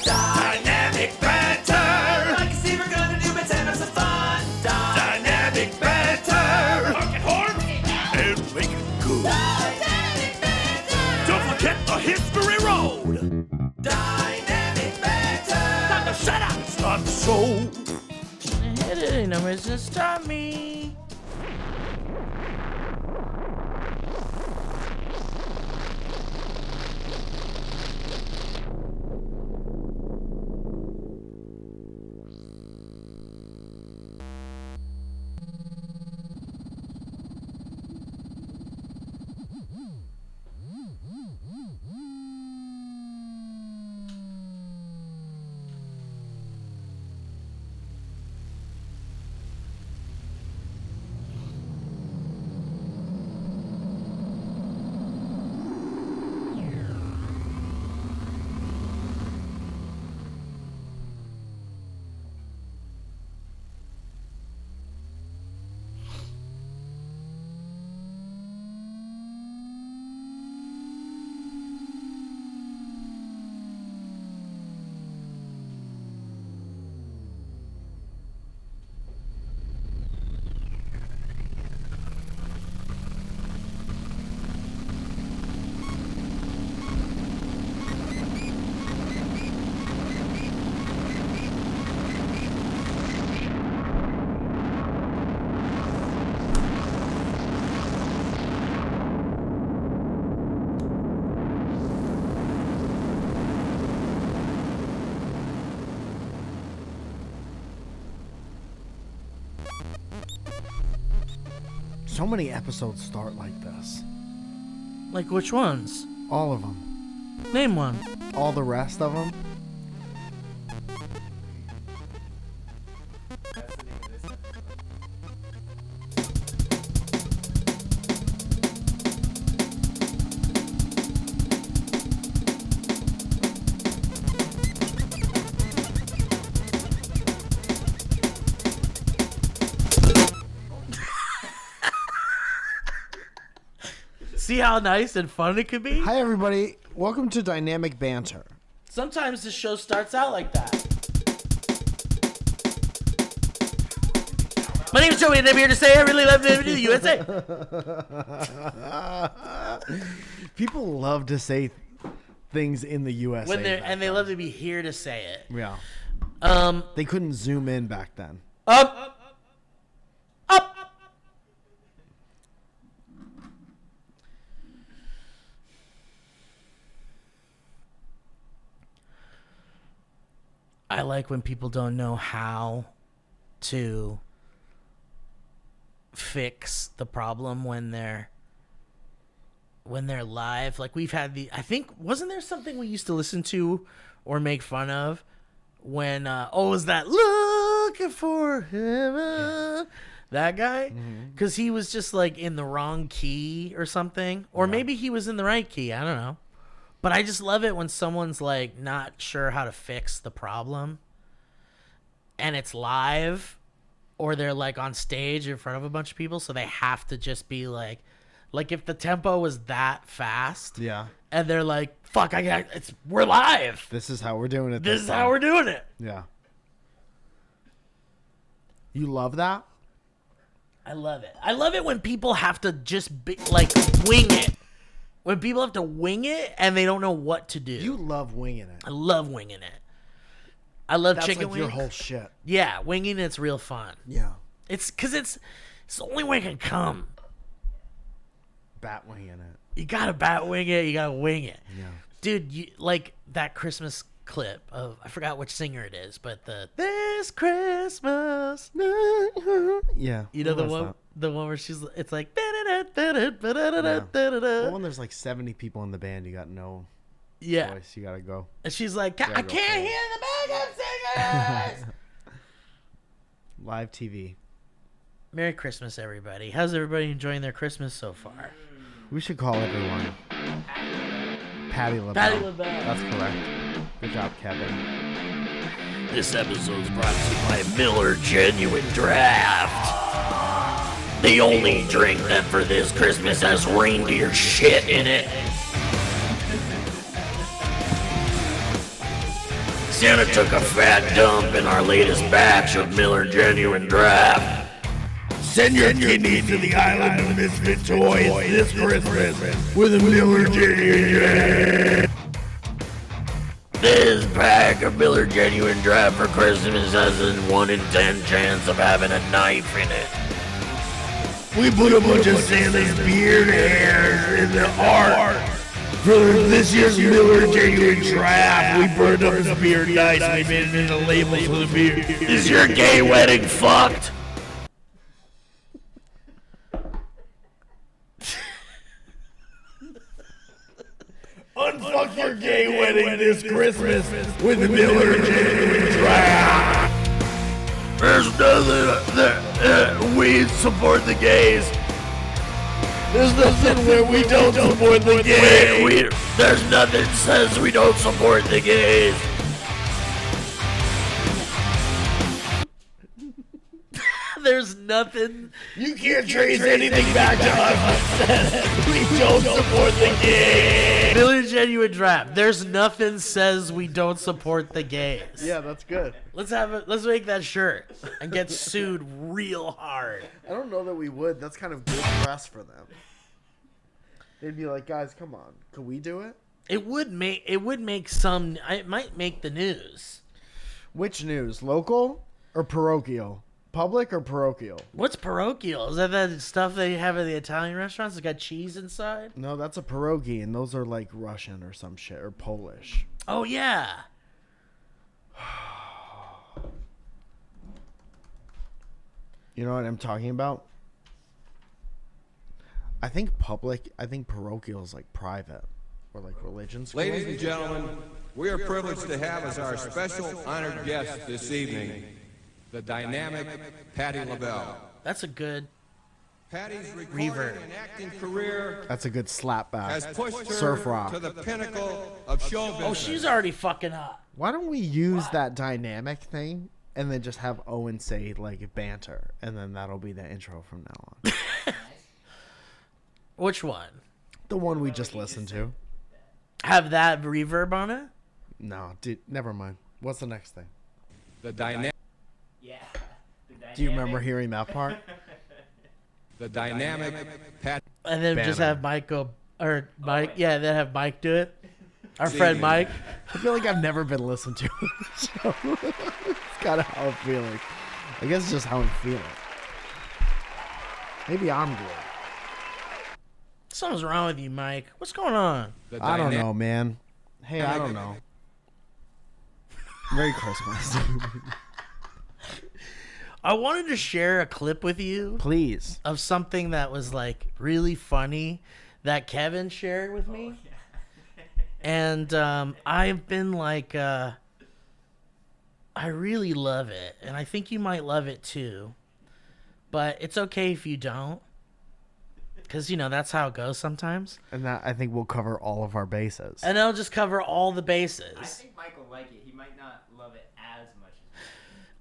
Dynamic Banter. I can see we're gonna do it and have some fun. Dynamic Banter. Mark it hard and make it good. Dynamic Banter. Don't forget the history road. Dynamic Banter. Time to shut up and start the show. Hit it in a business, stop me. So many episodes start like this. Like which ones? All of them. Name one. All the rest of them. See how nice and fun it could be? Hi, everybody. Welcome to Dynamic Banter. Sometimes the show starts out like that. My name is Joey, and I'm here to say I really love the USA. People love to say things in the USA. When they love to be here to say it. Yeah. They couldn't zoom in back then. Up. I like when people don't know how to fix the problem when they're live. Like we've had I think, wasn't there something we used to listen to or make fun of when was that looking for heaven? That guy? Because he was just like in the wrong key or something. Or maybe he was in the right key. I don't know. But I just love it when someone's like not sure how to fix the problem and it's live or they're like on stage in front of a bunch of people. So they have to just be like if the tempo was that fast. Yeah. And they're like, fuck, we're live. This is how we're doing it. This is how we're doing it. Yeah. You love that? I love it. I love it when people have to just be like wing it. When people have to wing it and they don't know what to do. You love winging it. I love winging it. I love That's chicken like wings. your whole shit. Yeah, winging it's real fun. Yeah. It's because it's the only way it can come. Bat winging it. You gotta bat wing it. You gotta wing it. Yeah. Dude, you like that Christmas clip of, I forgot which singer it is, but This Christmas. Yeah. You know the one? That? The one where it's like. Well, when there's like 70 people in the band, you got no voice. You gotta go. And she's like, I can't hear the backup singers. Live TV. Merry Christmas, everybody. How's everybody enjoying their Christmas so far? We should call everyone Patty LaBelle. Patty LaBelle. That's correct. Good job, Kevin. This episode's brought to you by Miller Genuine Draft. The only drink that for this Christmas has reindeer shit in it. Santa took a fat dump in our latest batch of Miller Genuine Draft. Send your kidneys to the island of misfit toys this Christmas with a Miller Genuine Draft. This pack of Miller Genuine Draft for Christmas has a 1 in 10 chance of having a knife in it. We put a bunch of Santa's beard hairs in the art. For this year's Miller Genuine Draft, we burned up his beard nice and we made it into labels for the beard. Is your gay wedding fucked? Unfuck your gay wedding this Christmas with the Miller Genuine Draft. There's nothing that we support the gays. There's nothing where we don't support the gays. There's nothing that says we don't support the gays. There's nothing. You can't trace anything back to us that says we don't support the gays. Miller Genuine Draft. There's nothing says we don't support the gays. Yeah, that's good. Let's have it. Let's make that shirt and get sued real hard. I don't know that we would. That's kind of good press for them. They'd be like, guys, come on. Could we do it? It would make some. It might make the news. Which news? Local or parochial? Public or parochial? What's parochial? Is that stuff they have at the Italian restaurants? It's got cheese inside? No, that's a pierogi, and those are like Russian or some shit, or Polish. Oh, yeah. You know what I'm talking about? I think parochial is like private or like religion school. Ladies and gentlemen, we are privileged to have as our special honored guest this evening the dynamic Patti LaBelle. That's a good Patty's recording and acting career That's a good slapback. has pushed her Surf rock. to the pinnacle of show business. Oh, she's already fucking hot. Why don't we use that dynamic thing and then just have Owen say like banter, and then that'll be the intro from now on. Which one? The one we just listened to. Have that reverb on it? No, dude, never mind. What's the next thing? The dynamic. Yeah. Do you remember hearing that part? The dynamic Pat. And then just Banner. have Mike go, or Mike, yeah, then have Mike do it. Our See friend you. Mike. I feel like I've never been listened to. So it's kind of how I'm feeling. I guess it's just how I'm feeling. Maybe I'm good. Something's wrong with you, Mike. What's going on? The I don't dynamic- know, man. Hey, I don't know. Merry Christmas. I wanted to share a clip with you Please. of something that was like really funny that Kevin shared with me. And I've been like, I really love it. And I think you might love it too. But it's okay if you don't. Because, you know, that's how it goes sometimes. And that, I think we'll cover all of our bases. And I'll just cover all the bases. I think Mike will like it. He might not love it as much as me.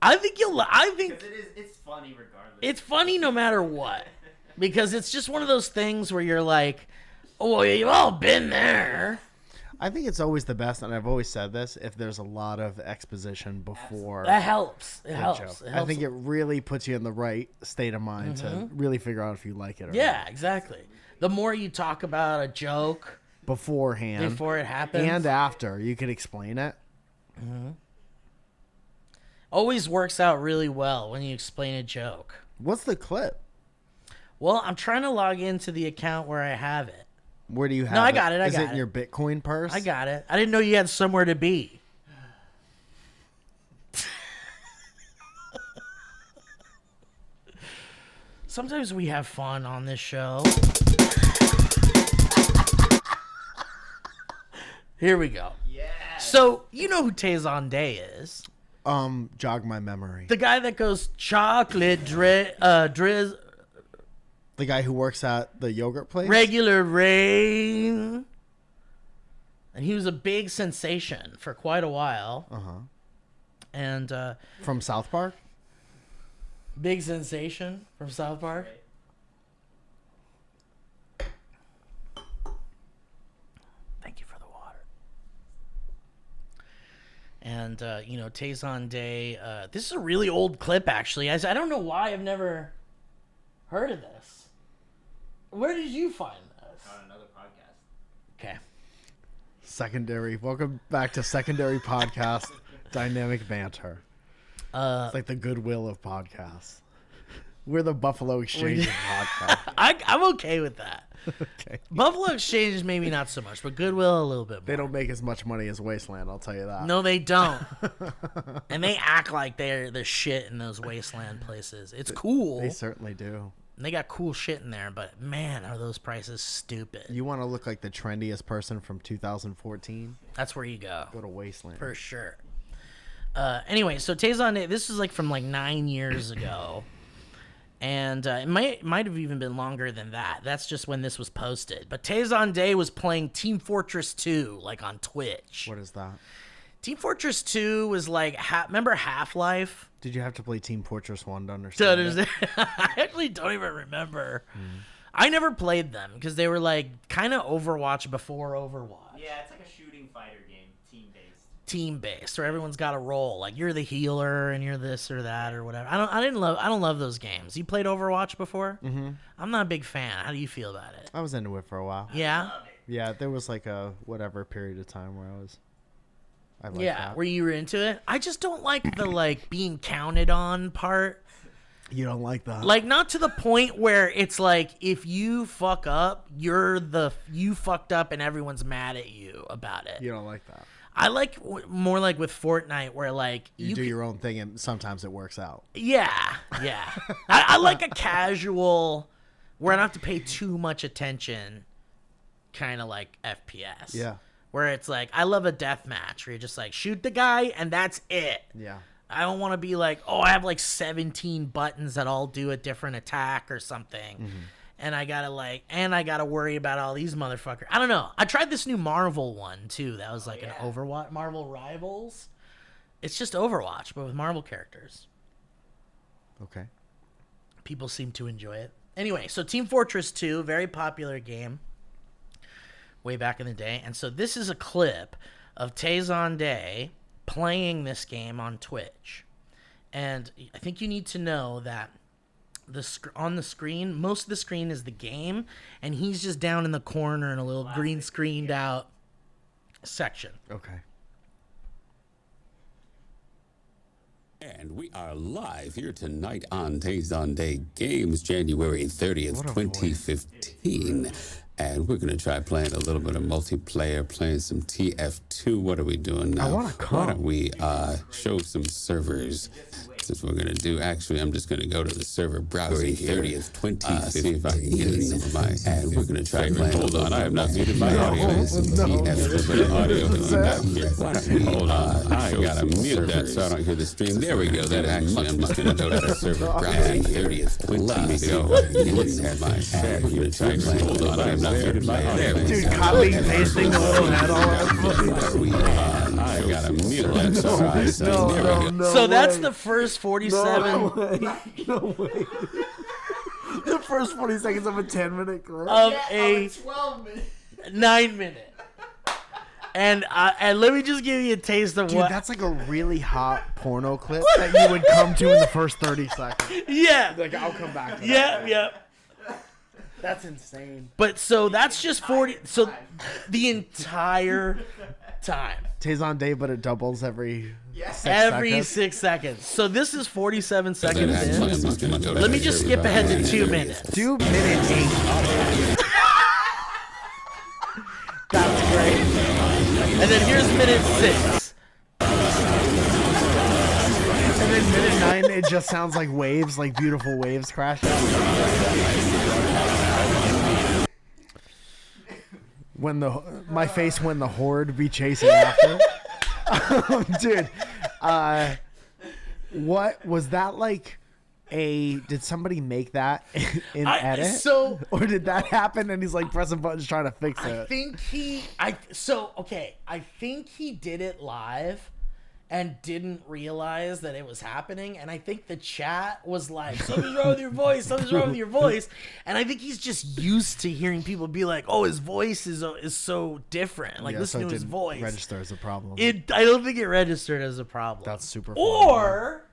I think you'll. I think Because it's funny regardless. it's funny no matter what, because it's just one of those things where you're like, "Oh, well, you've all been there." I think it's always the best, and I've always said this, if there's a lot of exposition before That helps. It the helps. joke. It helps. I think it really puts you in the right state of mind to really figure out if you like it or Yeah, exactly. The more you talk about a joke not. Beforehand. before it happens, And after. You can explain it. always works out really well when you explain a joke. What's the clip? Well, I'm trying to log into the account where I have it. Where do you have No, I got it, I Is got it in it. your Bitcoin purse? I got it. I didn't know you had somewhere to be. Sometimes we have fun on this show. Here we go. Yeah. So, you know who Tayson Day is. Jog my memory. The guy that goes chocolate drizz, The guy who works at the yogurt place? regular rain. And he was a big sensation for quite a while. Uh-huh. And From South Park? big sensation from South Park. Thank you for the water. And, Tayson Day, this is a really old clip, actually. I don't know why I've never heard of this. Where did you find this? On another podcast. Okay. Secondary. Welcome back to Secondary Podcast, Dynamic Banter. It's like the Goodwill of podcasts. We're the Buffalo Exchange of podcasts. I'm okay with that. Okay. Buffalo Exchange is maybe not so much, but Goodwill a little bit more. They don't make as much money as Wasteland, I'll tell you that. No, they don't. And they act like they're the shit in those wasteland places. It's cool. They certainly do. And they got cool shit in there, but man, are those prices stupid. You want to look like the trendiest person from 2014? That's where you go. Go to Wasteland. For sure. Anyway, so Tayson Day, this is like from like 9 years ago. And it might have even been longer than that. That's just when this was posted. But Tayson Day was playing Team Fortress 2, like on Twitch. What is that? Team Fortress 2 was like, remember Half-Life? Did you have to play Team Fortress 1 to understand it? I actually don't even remember. I never played them because they were like kind of Overwatch before Overwatch. Yeah, it's like a shooting fighter game, team-based. Team-based, where everyone's got a role. Like you're the healer and you're this or that or whatever. I don't love those games. You played Overwatch before? Mm-hmm. I'm not a big fan. How do you feel about it? I was into it for a while. Yeah. Yeah, there was like a whatever period of time where I liked that. Where you were into it. I just don't like the like being counted on part. You don't like that? Like not to the point where it's like if you fuck up, you fucked up and everyone's mad at you about it. You don't like that? I like more like with Fortnite where like you do your own thing and sometimes it works out. Yeah. I like a casual where I don't have to pay too much attention kind of like FPS. Yeah. Where it's like, I love a death match where you're just like, shoot the guy and that's it. Yeah. I don't want to be like, oh, I have like 17 buttons that all do a different attack or something. Mm-hmm. And I gotta worry about all these motherfuckers. I don't know. I tried this new Marvel one too. That was like an Overwatch, Marvel Rivals. It's just Overwatch, but with Marvel characters. Okay. People seem to enjoy it. Anyway, so Team Fortress 2, very popular game. Way back in the day. And so this is a clip of Tayson Day playing this game on Twitch. And I think you need to know that on the screen, most of the screen is the game, and he's just down in the corner in a little green screened out section. Okay. And we are live here tonight on Tayson Day Games, January 30th, 2015. And we're going to try playing a little bit of multiplayer, playing some TF2. What are we doing now? I want to come. Why don't we show some servers? That's what we're going to do. Actually, I'm just going to go to the server browser here. 30th, 2015. See if I can get in some of my... And we're going to try playing... Hold on, I have not muted my audio. Some TF2 audio here. Why don't we... Hold on. I got to mute that so I don't hear the stream. There we go. That actually, I'm just going to go to the server browser. 30th, 2015. Let me go. We're going to try playing... Hold on, I have not muted my audio. Dude, copy pasting the little head all over. I got to mute that so So that's the first 47. No way. The first 40 seconds of a 10-minute clip. Of a 12 minutes. 9-minute. And let me just give you a taste of Dude, what. that's like a really hot porno clip that you would come to in the first 30 seconds. Yeah. Like, I'll come back to Yeah, that. yeah. That's insane. But so that's just 40. So the entire time. Tayson Day, but it doubles every 6 Every seconds. 6 seconds. So this is 47 seconds in. Let Let me just skip ahead to 2 minutes. 2 minutes 8. That's great. And then here's minute 6. And then minute 9, it just sounds like waves, like beautiful waves crashing. When my face when the horde be chasing after. Dude, what was that like? Did somebody make that in edit? So or did that happen and he's like pressing buttons trying to fix it? I think he did it live, and didn't realize that it was happening. And I think the chat was like, something's wrong with your voice, something's wrong with your voice. And I think he's just used to hearing people be like, oh, his voice is so different. Like, listen so to it his didn't voice. register as a problem. I don't think it registered as a problem. That's super funny. Or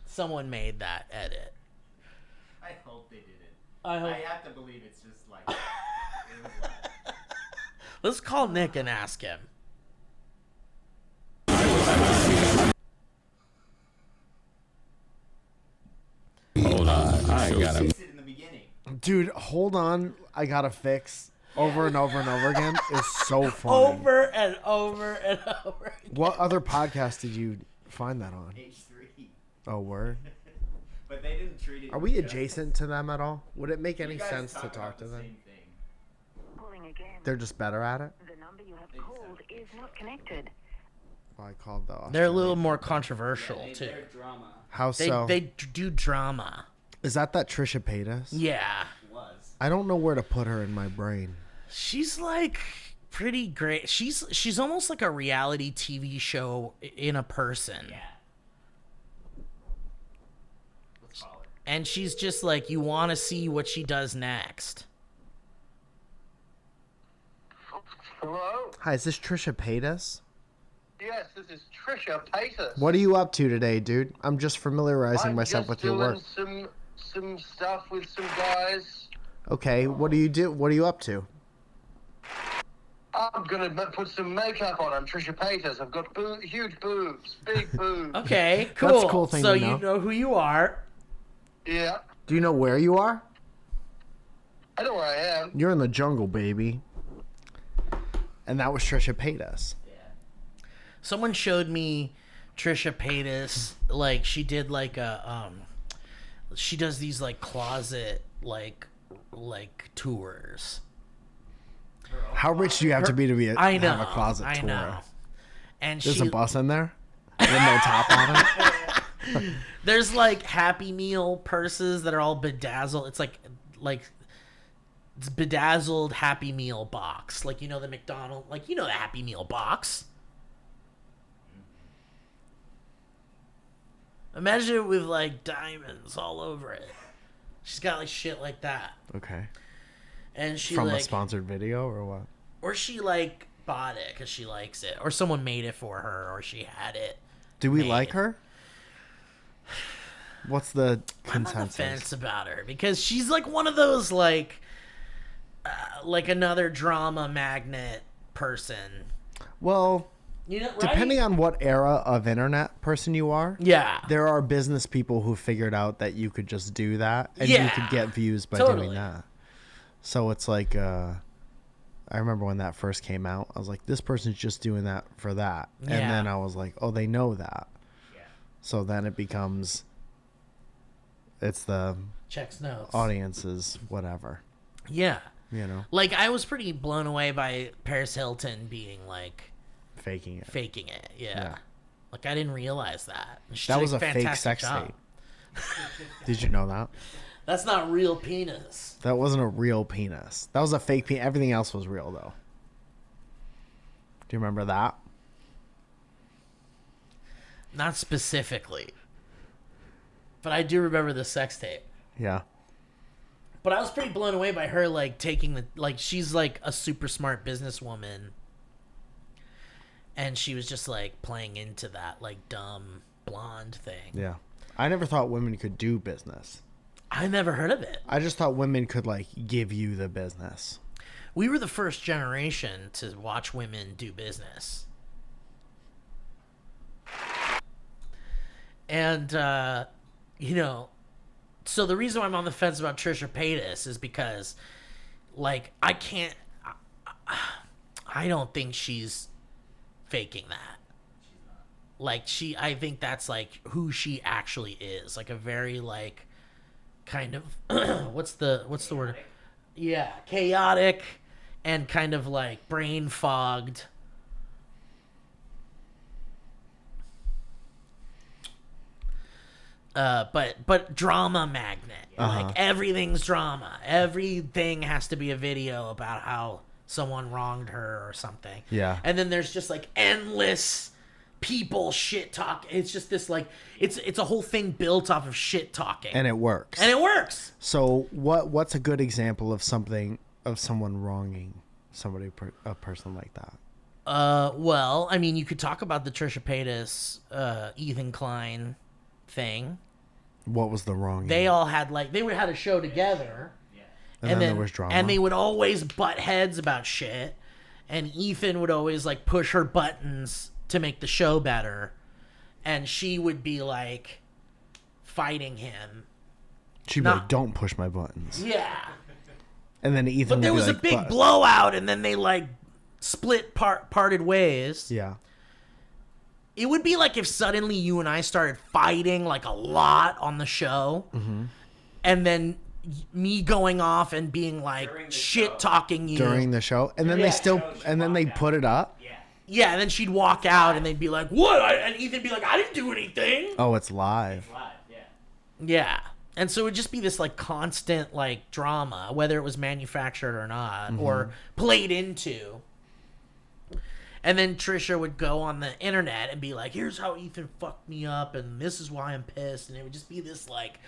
someone made that edit. I hope they did it. I hope. I have to believe it's just like it was like, Let's call Nick and ask him. Hold on, I got him. fix it in the beginning. Dude, hold on. I gotta fix over and over and over again. It's so funny. Over and over and over again. What other podcast did you find that on? H3. Oh, word. But they didn't treat it. Are we adjacent to them at all? Would it make any You guys sense to talk talk about to the them? same thing. Calling again. They're just better at it? The number you have called is not connected. Well, I called the They're a Australian. little more controversial, too. They're drama. How They, so? they do drama. Is that Trisha Paytas? Yeah. Was. I don't know where to put her in my brain. She's like pretty great. She's almost like a reality TV show in a person. Yeah. Let's call it. And she's just like, you want to see what she does next. Hello? Hi, is this Trisha Paytas? Yes, this is Trisha Paytas. What are you up to today, dude? I'm just familiarizing I'm myself just with your work. doing some stuff with some guys. Okay, what do you do? What are you up to? I'm gonna put some makeup on. I'm Trisha Paytas. I've got huge boobs, big boobs. Okay, cool. That's a cool thing so to know. you know who you are. Yeah, Do you know where you are? I know where I am. You're in the jungle, baby. And that was Trisha Paytas. Someone showed me Trisha Paytas, like she did like a she does these like closet like tours. How rich do you have to be I know. have a closet I tour? know. And There's she a bus in there with no top on it. there's like Happy Meal purses that are all bedazzled. It's like it's bedazzled Happy Meal box. Like, you know, the McDonald's, like, you know, the Happy Meal box. Imagine it with like diamonds all over it. She's got like shit like that. Okay. And she From like, a sponsored video or what? or she like bought it because she likes it, or someone made it for her, or she had it. Do we made. like her? What's the I'm on the consensus? fence about her because she's like one of those like another drama magnet person. Well, You know, right? depending on what era of internet person you are, Yeah. there are business people who figured out that you could just do that and Yeah, you could get views by totally. doing that. So it's like, I remember when that first came out, I was like, this person's just doing that for that. And Yeah. then I was like, oh, they know that. Yeah. So then it becomes, it's the Checks notes. audience's whatever, Yeah. you know, Like, I was pretty blown away by Paris Hilton being like faking it. faking it. Yeah. Yeah. Like, I didn't realize that. She That did was a fake fantastic sex job. tape. Did you know that? That's not real penis. That wasn't a real penis. That was a fake penis. Everything else was real, though. Do you remember that? Not specifically. But I do remember the sex tape. Yeah. But I was pretty blown away by her, like, taking the... Like, she's, like, a super smart businesswoman. And she was just, like, playing into that, like, dumb blonde thing. Yeah. I never thought women could do business. I never heard of it. I just thought women could, like, give you the business. We were the first generation to watch women do business. And, you know, so the reason why I'm on the fence about Trisha Paytas is because, like, I don't think she's faking that. Like, I think that's, like, who she actually is. Like, a very, like, kind of, what's the word? Yeah, chaotic and kind of, like, brain fogged. But drama magnet. Like, everything's drama. Everything has to be a video about how someone wronged her or something. Yeah. And then there's just, like, endless people shit talk. It's just this like it's a whole thing built off of shit talking, And it works. So what's a good example of someone wronging a person like that? Well, I mean, you could talk about the Trisha Paytas, Ethan Klein thing. What was the wrong? They all had had a show together, and then there was drama, and they would always butt heads about shit, and Ethan would always like push her buttons to make the show better, and she would be like fighting him. She'd be like, "Don't push my buttons." Yeah. And then Ethan. But there was a big blowout, and then they like parted ways. Yeah. It would be like if suddenly you and I started fighting like a lot on the show, and then me going off and being like shit talking you during the show, and then they put it up. Yeah, and then she'd walk out, and they'd be like, "What?" And Ethan'd be like, "I didn't do anything." Oh, it's live. Yeah. And so it would just be this like constant like drama, whether it was manufactured or not, or played into. And then Trisha would go on the internet and be like, "Here's how Ethan fucked me up, and this is why I'm pissed." And it would just be this like,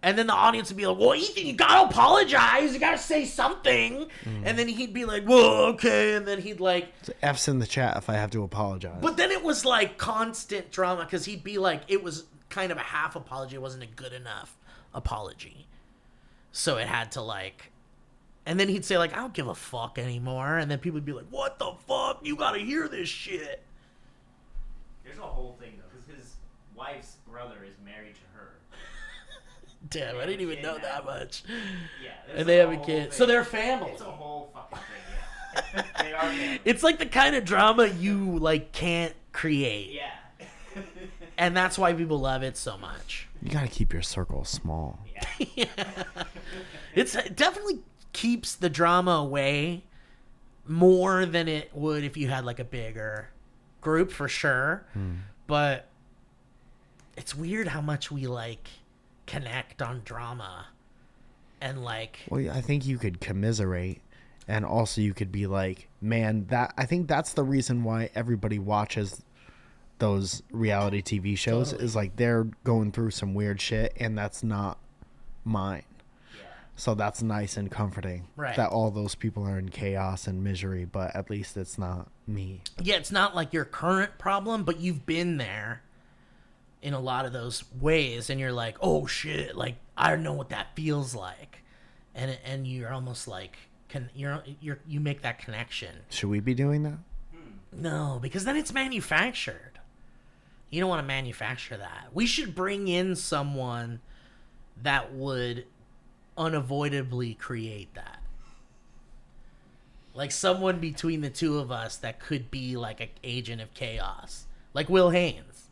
and then the audience would be like, "Well, Ethan, you gotta apologize. You gotta say something." And then he'd be like, "Well, okay." And then he'd like, so F's in the chat if I have to apologize. But then it was like constant drama because he'd be like, it was kind of a half apology. It wasn't a good enough apology. So it had to like, and then he'd say like, "I don't give a fuck anymore." And then people would be like, "What the fuck? You gotta hear this shit." There's a whole thing though, because his wife's brother is married to her. Damn, I didn't even know that much. Yeah. And they have a kid. So they're family. It's a whole fucking thing, yeah. They are family. It's like the kind of drama you like can't create. Yeah. And that's why people love it so much. You gotta keep your circle small. Yeah. It definitely keeps the drama away more than it would if you had like a bigger group, for sure. But it's weird how much we like connect on drama and like. Well, I think you could commiserate, and also you could be like, man, I think that's the reason why everybody watches those reality TV shows. Is like they're going through some weird shit, and that's not mine. So that's nice and comforting. Right. That all those people are in chaos and misery, but at least it's not me. Yeah, it's not like your current problem, but you've been there in a lot of those ways, and you're like, "Oh shit!" Like I know what that feels like, and you're almost like, you make that connection. Should we be doing that? No, because then it's manufactured. You don't want to manufacture that. We should bring in someone that would unavoidably create that. Like someone between the two of us that could be like an agent of chaos. Like Will Haynes.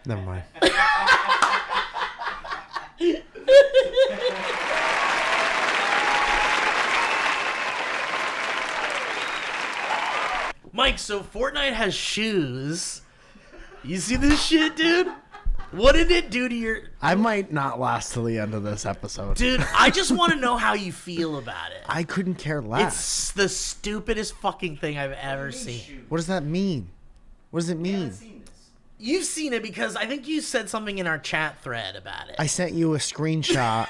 Never mind. Mike, so Fortnite has shoes. You see this shit, dude? What did it do to your... I might not last till the end of this episode. Dude, I just want to know how you feel about it. I couldn't care less. It's the stupidest fucking thing I've ever seen. What does that mean? What does it mean? You've seen it because I think you said something in our chat thread about it. I sent you a screenshot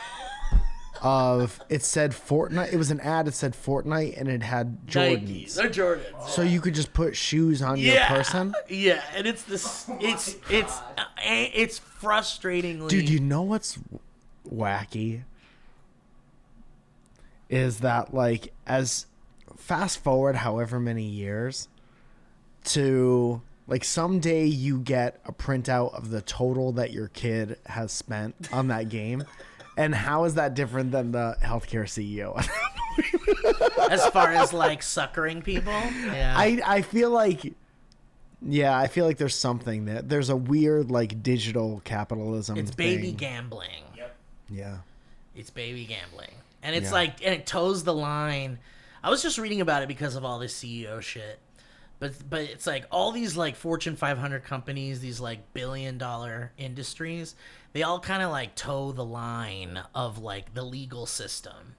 of, it said Fortnite. It was an ad. It said Fortnite, and it had Jordans. Nikes. They're Jordans. So you could just put shoes on your person? Yeah, and it's this. It's frustratingly. Dude, you know what's wacky? Is that like, as fast forward however many years to like someday you get a printout of the total that your kid has spent on that game. And how is that different than the healthcare CEO? As far as like suckering people? Yeah. I feel like, yeah, I feel like there's something that there's a weird like digital capitalism. It's baby gambling. Yep. Yeah. It's baby gambling. And it's like, and it toes the line. I was just reading about it because of all this CEO shit. But it's like all these like Fortune 500 companies, these like billion-dollar industries, they all kind of like toe the line of like the legal system.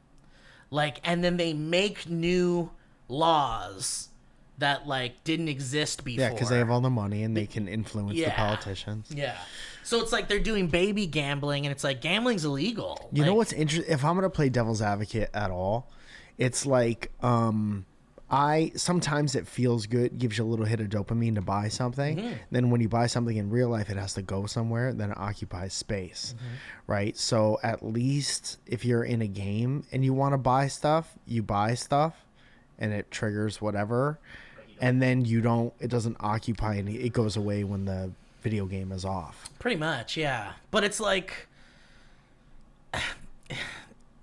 Like, and then they make new laws that like didn't exist before. Yeah, because they have all the money and they can influence the politicians. Yeah. So it's like they're doing baby gambling, and it's like gambling's illegal. You know what's interesting? If I'm gonna play devil's advocate at all, it's like sometimes it feels good, gives you a little hit of dopamine to buy something. Then when you buy something in real life, it has to go somewhere. Then it occupies space, right? So at least if you're in a game and you want to buy stuff, you buy stuff, and it triggers whatever. And then it doesn't occupy any, it goes away when the video game is off. Pretty much, yeah. But it's like,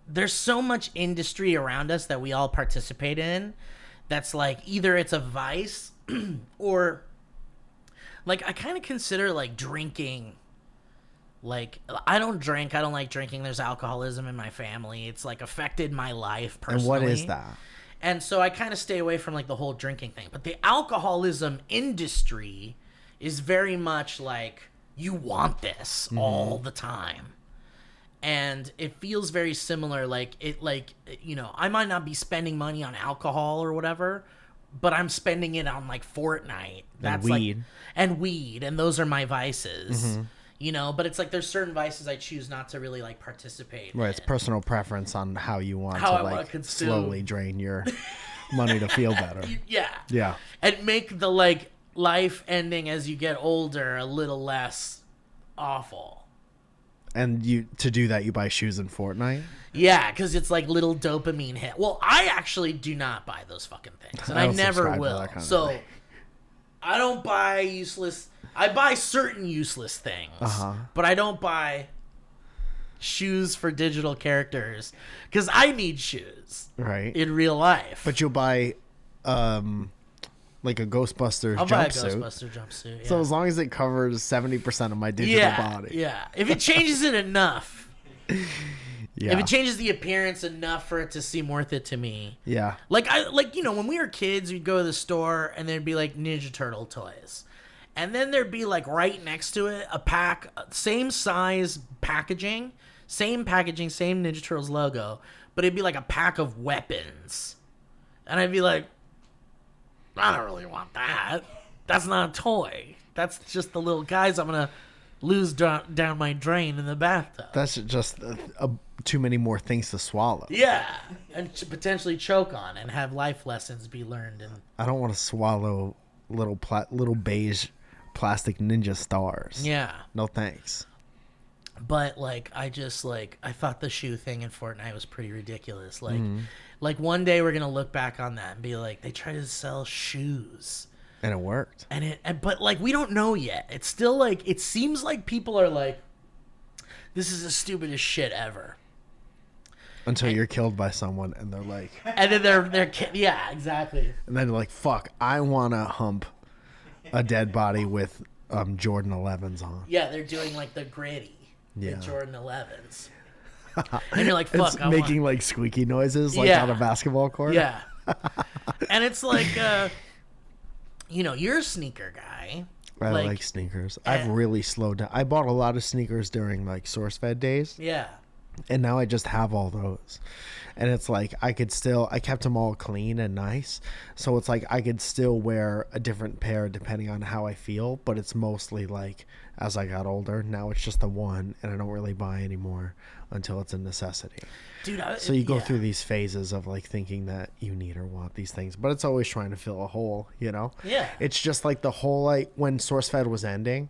there's so much industry around us that we all participate in that's like, either it's a vice or, like, I kind of consider, like, drinking, like, I don't drink, I don't like drinking, there's alcoholism in my family, it's, like, affected my life personally. And what is that? And so I kind of stay away from like the whole drinking thing. But the alcoholism industry is very much like, you want this all the time. And it feels very similar. Like I might not be spending money on alcohol or whatever, but I'm spending it on like Fortnite. That's weed. And weed. And those are my vices. But it's like there's certain vices I choose not to really like participate in. Right, it's personal preference on how you want How to I wanna like consume. slowly drain your money to feel better. Yeah. And make the like life ending as you get older a little less awful. And to do that, you buy shoes in Fortnite? Yeah, because it's like little dopamine hit. Well, I actually do not buy those fucking things, and I never will. So I don't buy useless. I buy certain useless things, but I don't buy shoes for digital characters because I need shoes, right, in real life. But you'll buy, like a Ghostbusters I'll jumpsuit. buy a Ghostbuster jumpsuit. Yeah. So as long as it covers 70% of my digital body, yeah. If it changes it enough, yeah. If it changes the appearance enough for it to seem worth it to me, yeah. Like when we were kids, we'd go to the store and there'd be like Ninja Turtle toys. And then there'd be like right next to it a pack, same size packaging, same Ninja Turtles logo, but it'd be like a pack of weapons. And I'd be like, I don't really want that. That's not a toy. That's just the little guys I'm going to lose down my drain in the bathtub. That's just too many more things to swallow. Yeah. And potentially choke on and have life lessons be learned. And I don't want to swallow little beige plastic ninja stars. Yeah. No thanks. But like I thought the shoe thing in Fortnite was pretty ridiculous. Like one day we're gonna look back on that and be like, they tried to sell shoes. And it worked. But like we don't know yet. It's still like it seems like people are like, this is the stupidest shit ever. Until you're killed by someone and they're like, and then they're yeah, exactly. And then they're like, fuck, I wanna hump a dead body with Jordan 11s on. Yeah, they're doing like the gritty. Yeah. The Jordan 11s. And you're like, fuck, it's making like squeaky noises like on a basketball court. Yeah. And it's like you're a sneaker guy. I like sneakers. I've really slowed down. I bought a lot of sneakers during like SourceFed days. Yeah. And now I just have all those. And it's like I kept them all clean and nice. So it's like I could still wear a different pair depending on how I feel. But it's mostly like as I got older, now it's just the one. And I don't really buy anymore until it's a necessity. Dude, so you go through these phases of like thinking that you need or want these things. But it's always trying to fill a hole, you know? Yeah. It's just like the whole, like when SourceFed was ending,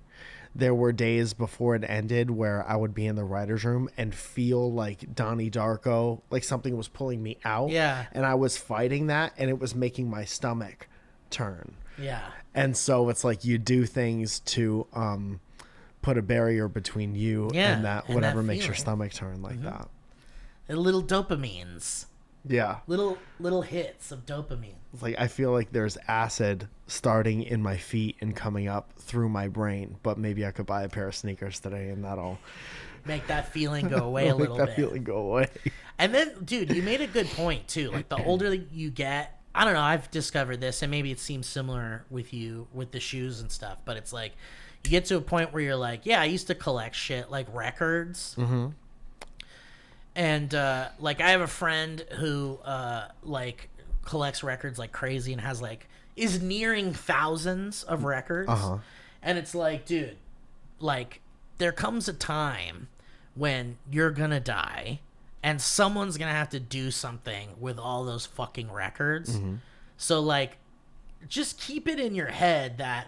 there were days before it ended where I would be in the writer's room and feel like Donnie Darko, like something was pulling me out. Yeah. And I was fighting that, and it was making my stomach turn. Yeah. And so it's like you do things to put a barrier between you and that whatever makes your stomach turn like that. And little dopamines. Yeah. Little hits of dopamine. It's like I feel like there's acid starting in my feet and coming up through my brain, but maybe I could buy a pair of sneakers today and that'll make that feeling go away a little bit. Make that feeling go away. And then, dude, you made a good point too. Like the older you get, I don't know, I've discovered this, and maybe it seems similar with you with the shoes and stuff, but it's like you get to a point where you're like, yeah, I used to collect shit like records. Mm-hmm. And like I have a friend who like collects records like crazy and has like is nearing thousands of records. And it's like, dude, like, there comes a time when you're gonna die and someone's gonna have to do something with all those fucking records. So, like, just keep it in your head that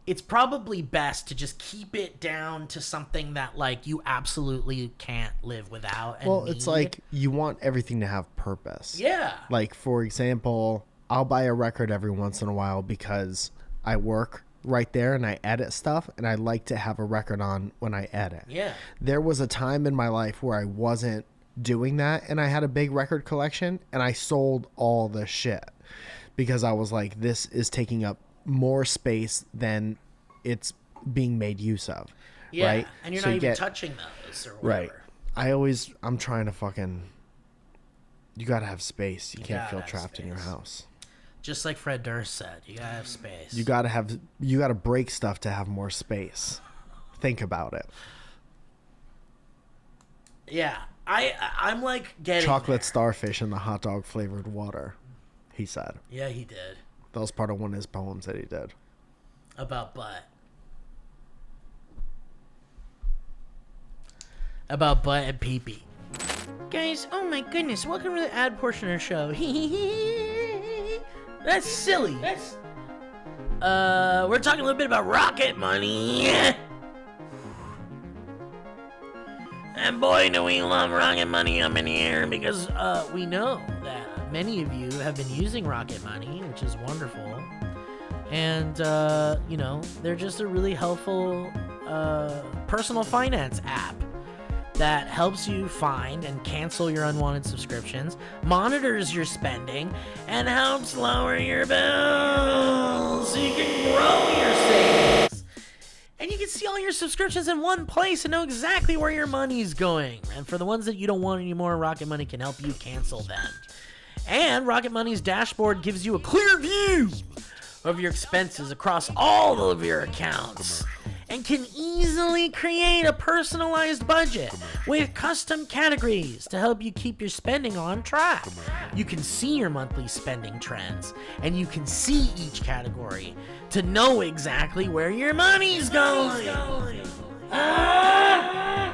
it's probably best to just keep it down to something that, like, you absolutely can't live without. And well, it's like you want everything to have purpose. Yeah. Like, for example, I'll buy a record every once in a while because I work right there and I edit stuff, and I like to have a record on when I edit. Yeah. There was a time in my life where I wasn't doing that, and I had a big record collection, and I sold all the shit because I was like, this is taking up more space than it's being made use of. Yeah. Right? And you're So not you even get- touching those or whatever. Right. I'm trying to fucking, you gotta have space. You can't gotta feel have trapped in your space. house. Just like Fred Durst said, you gotta have space. You gotta break stuff to have more space. Think about it. Yeah. I'm like getting Chocolate there. starfish in the hot dog flavored water, he said. Yeah, he did. That was part of one of his poems that he did. About butt. About butt and pee-pee. Guys, oh my goodness, welcome to the ad portion of the show. That's silly. We're talking a little bit about rocket money. And boy, do we love rocket money up in here, because we know that many of you have been using rocket money, which is wonderful. And, you know, they're just a really helpful personal finance app that helps you find and cancel your unwanted subscriptions, monitors your spending, and helps lower your bills so you can grow your savings. And you can see all your subscriptions in one place and know exactly where your money's going. And for the ones that you don't want anymore, Rocket Money can help you cancel them. And Rocket Money's dashboard gives you a clear view of your expenses across all of your accounts, and can easily create a personalized budget with custom categories to help you keep your spending on track. You can see your monthly spending trends, and you can see each category to know exactly where your money's going. Ah!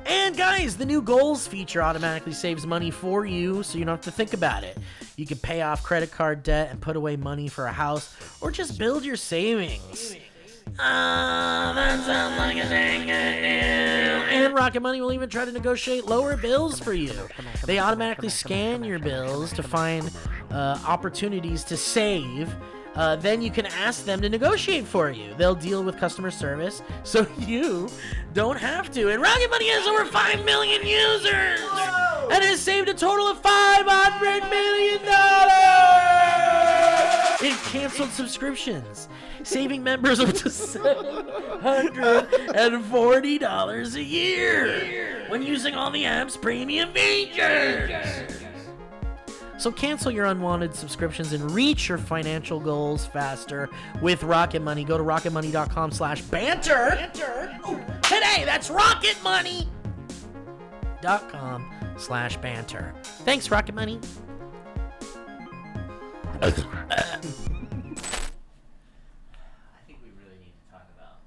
And guys, the new goals feature automatically saves money for you, so you don't have to think about it. You can pay off credit card debt and put away money for a house, or just build your savings. That sounds like a dang good deal. And Rocket Money will even try to negotiate lower bills for you. They automatically scan your bills to find opportunities to save. Then you can ask them to negotiate for you. They'll deal with customer service, so you don't have to. And Rocket Money has over 5 million users! Whoa. And has saved a total of $500 million in canceled subscriptions, saving members up to $740 a year when using all the app's premium features. So cancel your unwanted subscriptions and reach your financial goals faster with Rocket Money. Go to rocketmoney.com/banter today. That's rocketmoney.com/banter. Thanks, Rocket Money. I think we really need to talk about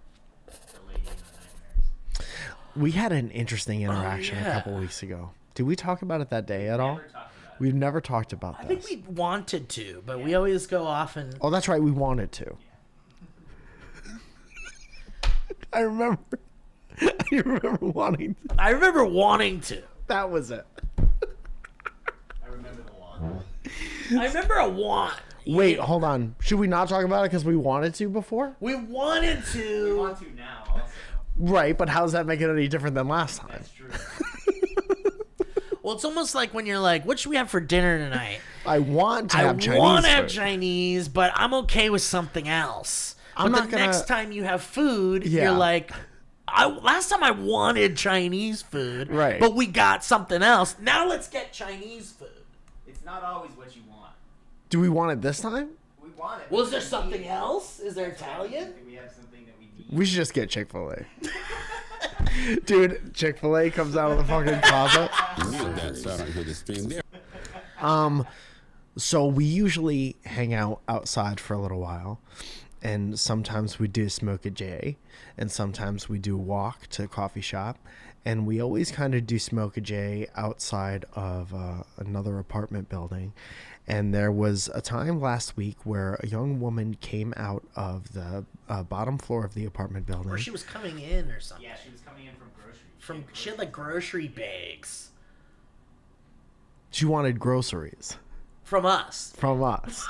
the lady in the nightmares. We had an interesting interaction a couple weeks ago. Did we talk about it that day at all? We've never talked about this. I think we wanted to, but we always go off and... Oh, that's right. We wanted to. I remember wanting to. I remember wanting to. That was it. I remember the want. I remember a want. Wait, hold on. Should we not talk about it because we wanted to before? We wanted to. We want to now also. Right, but how does that make it any different than last time? That's true. Well, it's almost like when you're like, what should we have for dinner tonight? I want to have Chinese. I want to have food. Chinese, but I'm okay with something else. I'm but not the gonna- next time you have food, Yeah. you're like, last time I wanted Chinese food, Right. but we got something else. Now let's get Chinese food. It's not always what you want. Do we want it this time? We want it. Was there something else? Is there Italian? We have something that we need. We should just get Chick-fil-A. Dude, Chick-fil-A comes out of the fucking closet. So I don't hear the stream there. So we usually hang out outside for a little while, and sometimes we do smoke a J, and sometimes we do walk to a coffee shop, and we always kind of do smoke a J outside of another apartment building. And there was a time last week where a young woman came out of the bottom floor of the apartment building. Or she was coming in or something. Yeah, she was coming in from grocery. She had like grocery bags. She wanted groceries. From us. From us.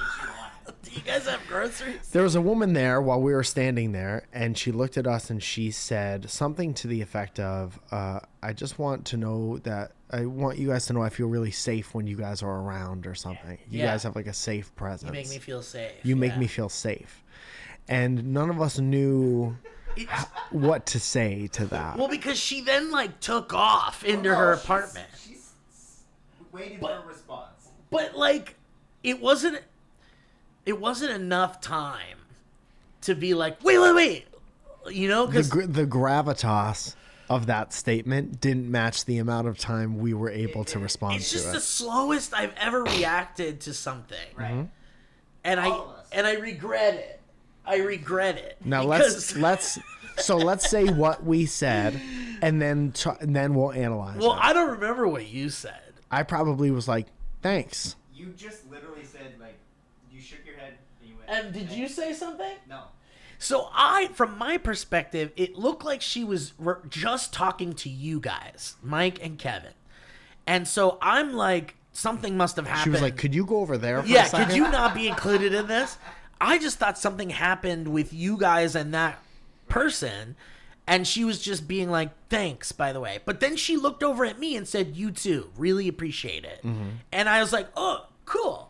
Do you guys have groceries? There was a woman there while we were standing there, and she looked at us and she said something to the effect of, I just want to know that I want you guys to know I feel really safe when you guys are around or something. You guys have like a safe presence. You make me feel safe. You make me feel safe. And none of us knew what to say to that. Well, because she then like took off into her apartment. She's waiting for a response. But like, it wasn't enough time to be like, wait. You know, because the gravitas of that statement didn't match the amount of time we were able to respond to it. It's just the slowest I've ever reacted to something. Right. And I regret it. I regret it. Now because... let's say what we said, and then we'll analyze. Well, it. I don't remember what you said. I probably was like, "Thanks." You just literally said like, you shook your head and you went. And did you say something? No. So from my perspective, it looked like she was just talking to you guys, Mike and Kevin. And so I'm like, something must have happened. She was like, "Could you go over there for a second?" Could you not be included in this? I just thought something happened with you guys and that person, and she was just being like, "Thanks, by the way." But then she looked over at me and said, "You too, really appreciate it." And I was like, "Oh, cool."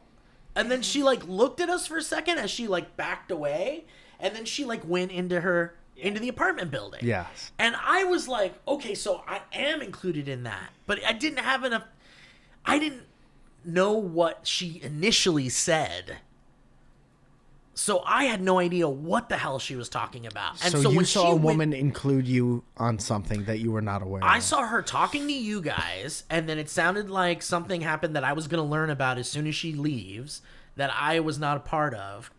And then she like looked at us for a second as she like backed away, and then she like went into the apartment building. Yes. And I was like, okay, so I am included in that, but I didn't have enough. I didn't know what she initially said. So I had no idea what the hell she was talking about. And so you when saw she a woman include you on something that you were not aware of. I saw her talking to you guys, and then it sounded like something happened that I was going to learn about as soon as she leaves that I was not a part of.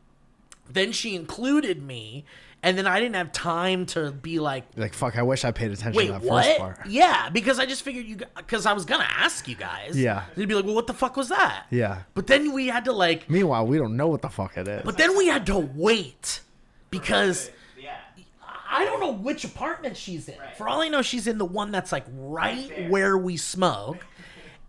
Then she included me, and then I didn't have time to be like, fuck, I wish I paid attention wait, to that what? first part. Yeah, because I just figured because I was going to ask you guys. Yeah. They'd be like, well, what the fuck was that? Yeah. But then we had to like... Meanwhile, we don't know what the fuck it is. But then we had to wait because... Yeah. I don't know which apartment she's in. Right. For all I know, she's in the one that's like right where we smoke,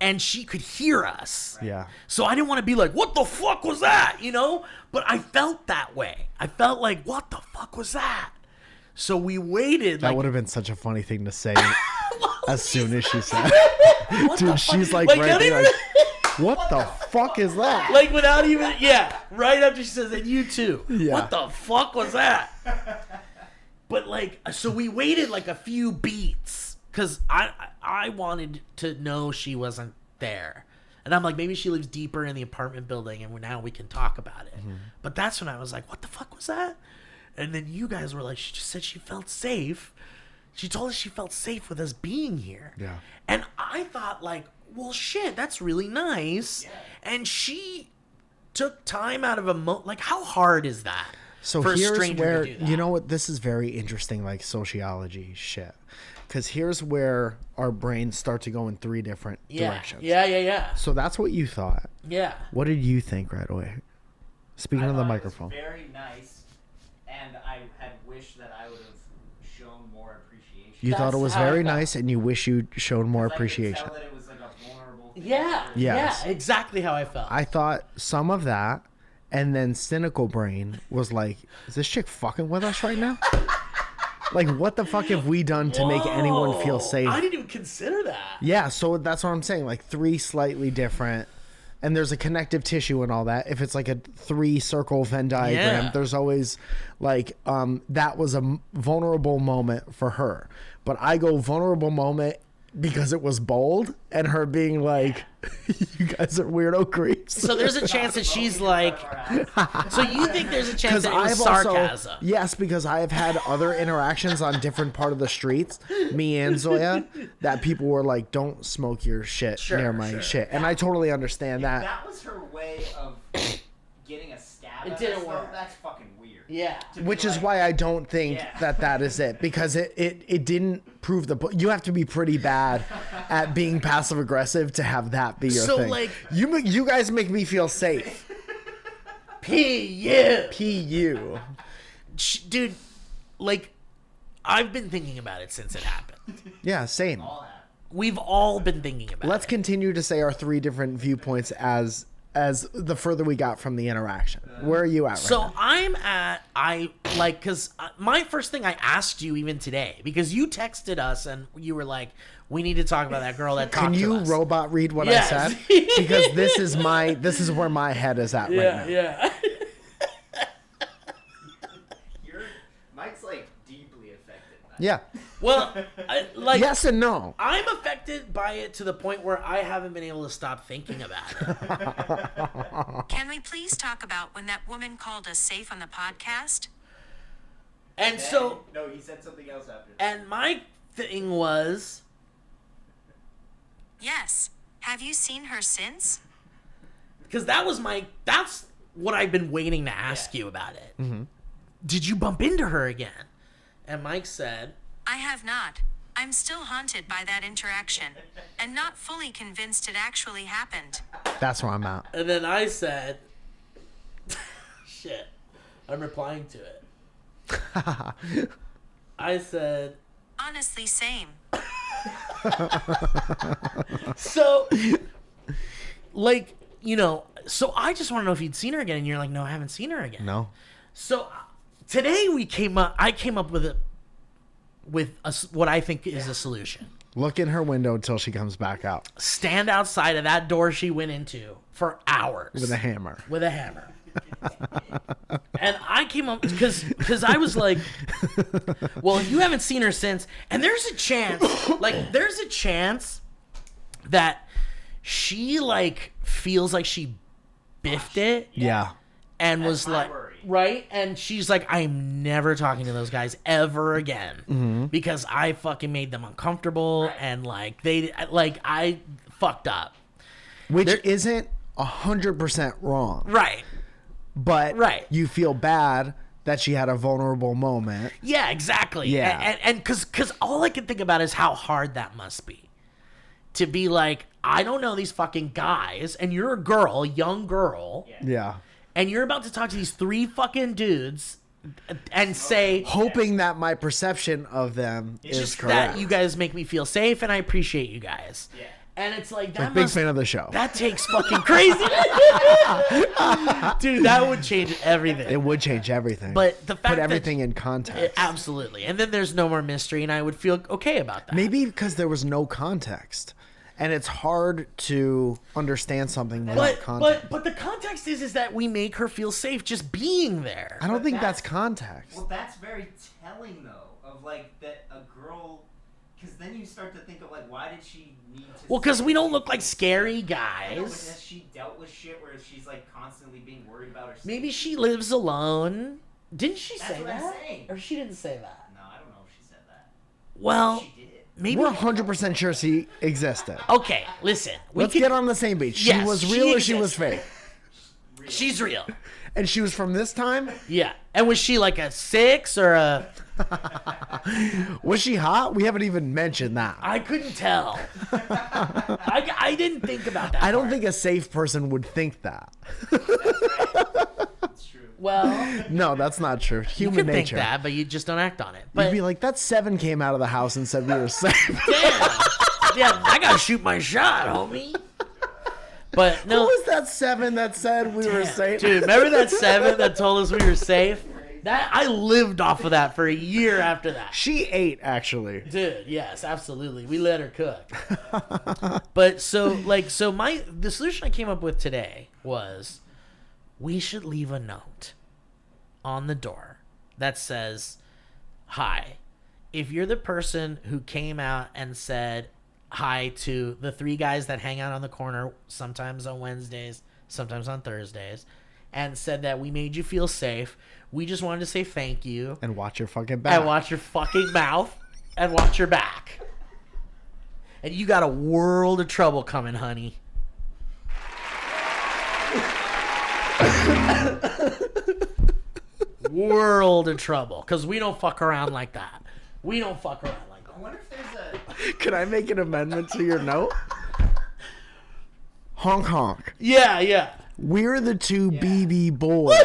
and she could hear us. Yeah. So I didn't want to be like, what the fuck was that? You know? But I felt that way. I felt like, what the fuck was that? So we waited. That would have been such a funny thing to say as soon as she said What the dude, she's fuck? like not right there even- like, what the fuck is that? Like without even, right after she says, and you too. Yeah. What the fuck was that? But like, so we waited like a few beats because I wanted to know she wasn't there. And I'm like, maybe she lives deeper in the apartment building and now we can talk about it. But that's when I was like, what the fuck was that? And then you guys were like, she just said she felt safe. She told us she felt safe with us being here. Yeah. And I thought like, well, shit, that's really nice. Yeah. And she took time out of like, how hard is that? So for a here's stranger where, to do that? you know what, this is very interesting, like sociology shit. Because here's where our brains start to go in three different directions. Yeah. So that's what you thought. Yeah. What did you think right away? Speaking of the microphone. It was very nice, and I had wished that I would have shown more appreciation. You thought it That's was how I very felt. nice, and you wish you showed more appreciation. I could tell that it was like a vulnerable thing. Yeah. Yes. Yeah. Exactly how I felt. I thought some of that, and then cynical brain was like, is this chick fucking with us right now? Like, what the fuck have we done to make anyone feel safe? I didn't even consider that. Yeah, so that's what I'm saying. Like, three slightly different, and there's a connective tissue and all that. If it's like a 3-circle Venn diagram, Yeah. there's always like, that was a vulnerable moment for her. But I go vulnerable moment because it was bold, and her being like, "You guys are weirdo creeps." So there's a chance that she's like. So you think there's a chance that it was sarcasm? Yes, because I have had other interactions on different part of the streets, me and Zoya, that people were like, "Don't smoke your shit near my shit," and I totally understand that. That was her way of getting a stab. It didn't work. That's fucking weird. Yeah. Which is why I don't think that is it, because it didn't prove the. You have to be pretty bad at being passive aggressive to have that be your thing. Like, you guys make me feel safe. P.U. Dude, like, I've been thinking about it since it happened. Yeah, same. We've all been thinking about it. Let's continue to say our 3 different viewpoints as the further we got from the interaction. Where are you at right now? I'm at, because my first thing I asked you even today, because you texted us and you were like, we need to talk about that girl that talked to us. Can you robot read what Yes. I said? Because this is where my head is at right now. Yeah. Mike's like deeply affected by it. Yeah. Well, yes and no. I'm affected by it to the point where I haven't been able to stop thinking about it. Can we please talk about when that woman called us safe on the podcast? And No, he said something else after. And my thing was, Yes. Have you seen her since? because that's what I've been waiting to ask you about it. Mm-hmm. Did you bump into her again? And Mike said, I have not. I'm still haunted by that interaction and not fully convinced it actually happened. That's where I'm at. and then I said, shit, I'm replying to it. I said, Honestly, same. so, like, so I just want to know if you'd seen her again, and you're like, no, I haven't seen her again. No. So today I came up with what I think is a solution. Look in her window until she comes back out Stand outside of that door she went into for hours with a hammer. And I came up because I was like, well, if you haven't seen her since, and there's a chance that she like feels like she biffed it. Yeah. And That's was my like, worry. right? And she's like, I'm never talking to those guys ever again because I fucking made them uncomfortable and like I fucked up. Which isn't 100% wrong. Right. But Right. you feel bad that she had a vulnerable moment. Yeah, exactly. Yeah. And because all I can think about is how hard that must be. To be like, I don't know these fucking guys, and you're a girl, young girl, Yeah. and you're about to talk to these 3 fucking dudes and say, Hoping that my perception of them is just correct. that you guys make me feel safe and I appreciate you guys. Yeah. And it's like, that Big fan of the show. that takes fucking crazy. Dude, that would change everything. It would change everything. But the fact put that- everything in context. Absolutely. And then there's no more mystery and I would feel okay about that. Maybe because there was no context. And it's hard to understand something without context. But the context is that we make her feel safe just being there. I don't think that's context. Well, that's very telling though, of like that a girl, because then you start to think of like, why did she need to? Well, because we don't look like scary I know, but guys. has she dealt with shit where she's like constantly being worried about herself? Maybe she lives alone. Didn't she That's say what I'm that? saying. Or she didn't say that? No, I don't know if she said that. Well, She did. maybe. We're 100% sure she existed. Okay, listen. Let's get on the same page. She Yes, was she real or she was exists. fake? She's real. And she was from this time? Yeah. And was she like a 6 or a... Was she hot? We haven't even mentioned that. I couldn't tell. I didn't think about that. I don't part. think a safe person would think that. That's true. Well, No, that's not true. you Human could think nature. that, but you just don't act on it. You'd But be like, that 7 came out of the house and said we were safe. damn. Yeah, I gotta shoot my shot, homie. But Who no, was that 7 that said we were safe? dude, remember that 7 that told us we were safe? That I lived off of that for a year after that. She ate, actually. Dude, yes, absolutely. We let her cook. But the solution I came up with today was we should leave a note on the door that says, "Hi, if you're the person who came out and said, hi to the 3 guys that hang out on the corner, sometimes on Wednesdays, sometimes on Thursdays, and said that we made you feel safe. We just wanted to say thank you. And watch your fucking back. And watch your fucking mouth. And watch your back. And you got a world of trouble coming, honey. World of trouble. Because we don't fuck around like that. We don't fuck around like that. I wonder if there's a... Can I make an amendment to your note? Honk honk. Yeah. We're the 2 BB boys.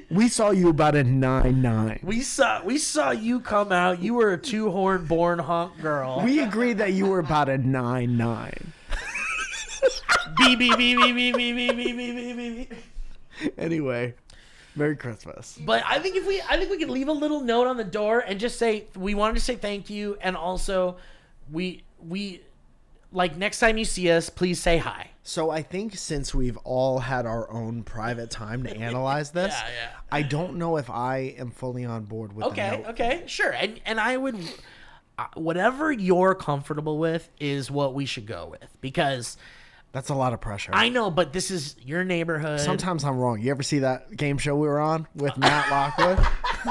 We saw you about a 9-9. We saw you come out. You were a 2-horn born honk girl. We agreed that you were about a 9-9. B. Anyway, Merry Christmas. But I think we could leave a little note on the door and just say we wanted to say thank you, and also we like next time you see us, please say hi. So I think since we've all had our own private time to analyze this, Yeah. I don't know if I am fully on board with the note. Okay, sure. And I would, whatever you're comfortable with is what we should go with, because That's a lot of pressure. I know, but this is your neighborhood. Sometimes I'm wrong. You ever see that game show we were on with Matt Lockwood?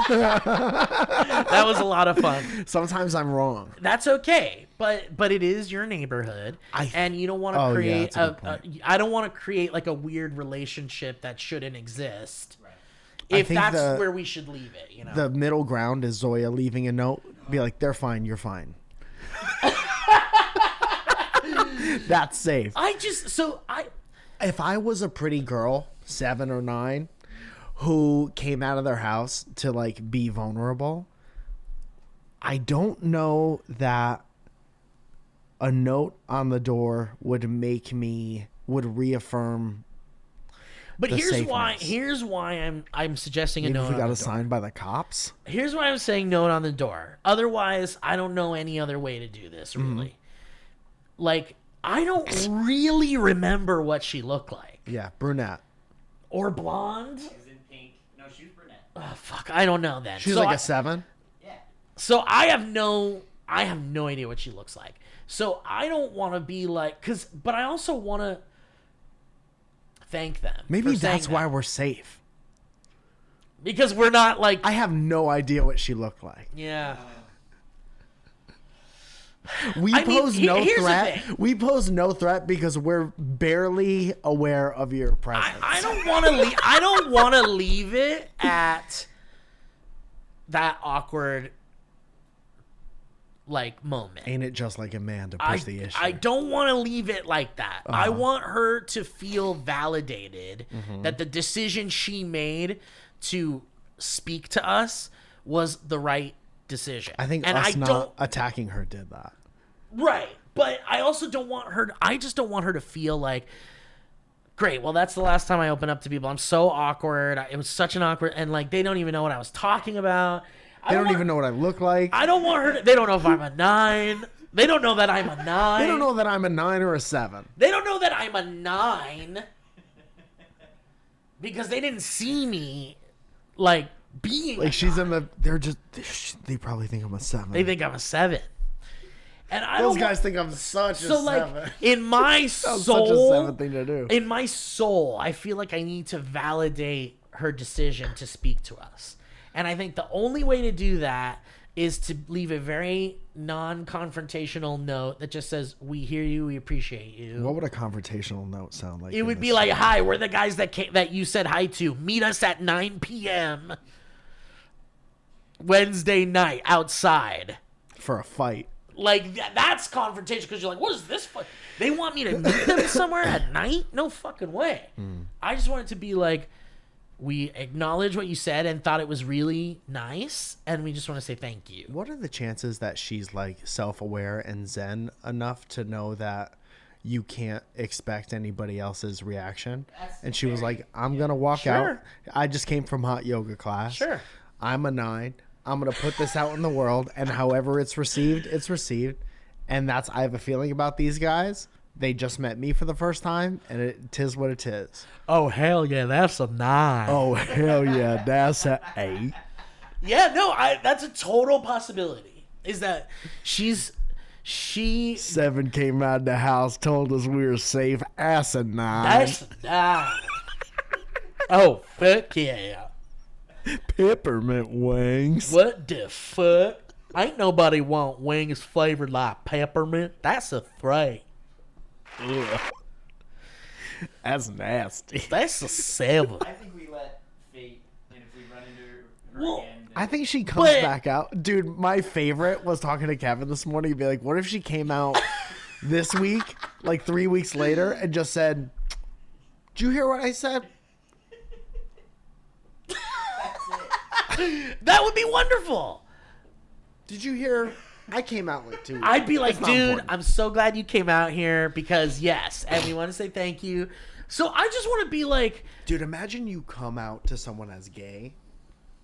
That was a lot of fun. Sometimes I'm wrong. That's okay, but it is your neighborhood, and you don't want to create I don't want to create like a weird relationship that shouldn't exist. Right. If that's where we should leave it, you know. The middle ground is Zoya leaving a note. Be like, they're fine. You're fine. That's safe. If I was a pretty girl, 7 or 9, who came out of their house to like be vulnerable, I don't know that a note on the door would reaffirm. But the here's safeness. why I'm suggesting a Maybe note. if we got on the assigned door. by the cops. Here's why I'm saying note on the door. Otherwise, I don't know any other way to do this. Really, like I don't really remember what she looked like. Yeah, brunette or blonde. She was in pink. No, she was brunette. Oh fuck, I don't know then. She's like a 7. Yeah. So I have no idea what she looks like. So I don't want to be like, but I also want to thank them. Maybe for saying that's why we're safe. Because we're not like. I have no idea what she looked like. Yeah. We pose no threat. We pose no threat because we're barely aware of your presence. I don't want to leave. I don't want to leave it at that awkward like moment. Ain't it just like a man to push the issue? I don't want to leave it like that. I want her to feel validated that the decision she made to speak to us was the right decision. I think us not attacking her did that. Right. But I also don't want her I just don't want her to feel like, great, well, that's the last time I open up to people. I'm so awkward. It was such an awkward, and like they don't even know what I was talking about. They don't even know what I look like. I don't want her to, they don't know if I'm a 9. They don't know that I'm a 9. They don't know that I'm a 9 or a 7. They don't know that I'm a 9 because they didn't see me like being like she's in the. They probably think I'm a 7. They think I'm a 7. And those guys think I'm such a 7. Like in my soul, such a 7 thing to do. In my soul, I feel like I need to validate her decision to speak to us. And I think the only way to do that is to leave a very non-confrontational note that just says, we hear you, we appreciate you. What would a confrontational note sound like? It would be like, hi, we're the guys that you said hi to. Meet us at 9 p.m. Wednesday night outside. For a fight. Like, that's confrontation because you're like, what is this? They want me to meet them somewhere at night? No fucking way. I just want it to be like, we acknowledge what you said and thought it was really nice, and we just want to say thank you. What are the chances that she's like self-aware and zen enough to know that you can't expect anybody else's reaction? And she was like, I'm going to walk out. I just came from hot yoga class. Sure. I'm a 9. I'm going to put this out in the world, and however it's received, it's received. And I have a feeling about these guys. They just met me for the first time, and it 'tis what it is. Oh, hell yeah, that's a 9. Oh, hell yeah, that's a 8. Yeah, no, that's a total possibility. Is that she's Seven came out of the house, told us we were safe. Asinine. That's oh fuck yeah. Peppermint wings. What the fuck? Ain't nobody want wings flavored like peppermint. That's a threat. Ugh. That's nasty. That's a 7. I think we let fate, and if we run into her Well, again, I think she comes back out. Dude, my favorite was talking to Kevin this morning. He'd be like, what if she came out this week, like 3 weeks later, and just said, did you hear what I said? That would be wonderful. Did you hear? I came out like 2 weeks. I'd be like, It's not dude, important. I'm so glad you came out here because yes, and we want to say thank you. So I just want to be like, Dude, imagine you come out to someone as gay,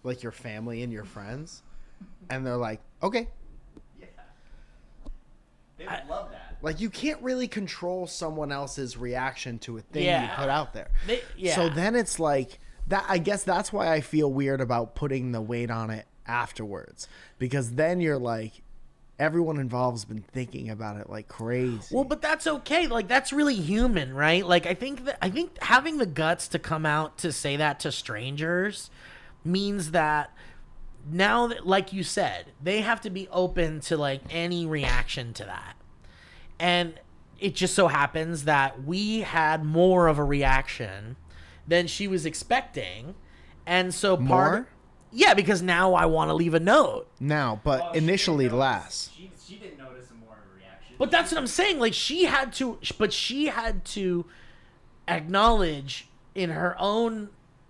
like your family and your friends, and they're like, okay. yeah, they would love that. Like, you can't really control someone else's reaction to a thing Yeah. you put out there. yeah. So then it's like, that. I guess that's why I feel weird about putting the weight on it afterwards. Because then you're like, everyone involved's been thinking about it like crazy. Well, but that's okay. Like that's really human, right? Like I think having the guts to come out to say that to strangers means that now that, like you said, they have to be open to like any reaction to that. And it just so happens that we had more of a reaction than she was expecting. And so More? Yeah, because now I want to leave a note. Now, but She initially didn't less. notice- She didn't notice a more of a reaction. But that's what I'm saying. Like she had to acknowledge in her own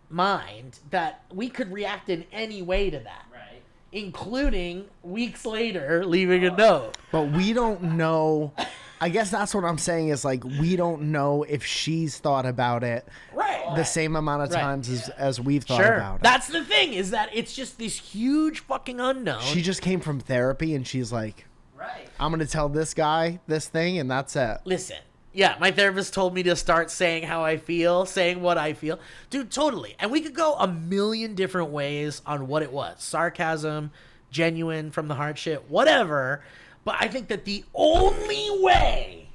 mind that we could react in any way to that, Right. including weeks later leaving a note. But we don't know. I guess that's what I'm saying is like, we don't know if she's thought about it Right. the same amount of Right. times as we've thought Sure. about it. That's the thing, is that it's just this huge fucking unknown. She just came from therapy and she's like, Right. I'm going to tell this guy this thing and that's it. Listen, yeah, my therapist told me to start saying how I feel, saying what I feel. Dude, totally. And we could go a million different ways on what it was. Sarcasm, genuine, from the heart shit, whatever. But I think that the only way